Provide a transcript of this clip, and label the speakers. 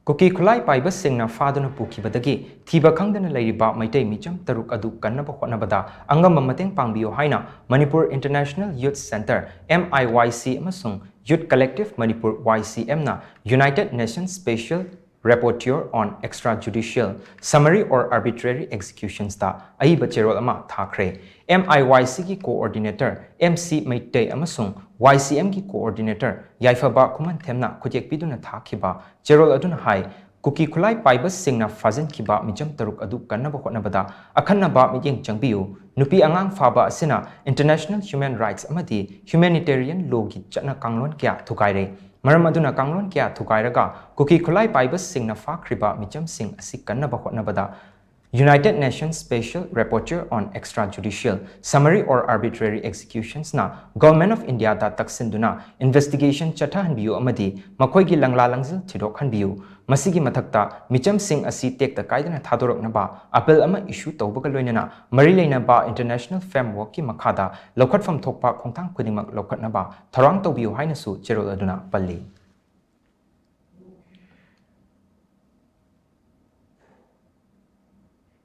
Speaker 1: Kuki khutlai paiba phaduna pukhibadagi thiba khangdana leiriba Meitei Meecham taruk adu Kannaba Hotnabada Angamba Mateng pangbiyu haina Manipur International Youth Centre MIYC amasung Youth Collective Manipur YCM na United Nations Special Rapporteur on Extrajudicial Summary or Arbitrary Executions da ayeeba Cherol ama Thakhre MIYC ki coordinator MC Meitei amasung YCM ki coordinator yaifaba kuman themna khujek piduna thakiba Cherol aduna hai Kuki khutlai paiba singna fazin kiba mijam taruk adu Kannaba Hotnabada Kannaba miyeng changbiyu nupi angang faba asina international human rights amadi humanitarian law gi chana kanglon kya thukaire maram aduna kanglon kya thukairaga Kuki khutlai paiba singna fakhriba mijam sing asi Kannaba Hotnabada United Nations Special Rapporteur on Extrajudicial Summary or Arbitrary Executions na Government of India da taksinduna investigation chathahanbiyu amadi makhoigi langla langzil thidok hanbiyu masigi mathakta micham sing asi tekta kaidana thadoraknaba appeal ama issue tawbaga loinana mari leinaba international framework ki makhada lokhatfam thokpa khongthang khudingmak lokhatnaba tharang tawbiyu haina su Cherol aduna palli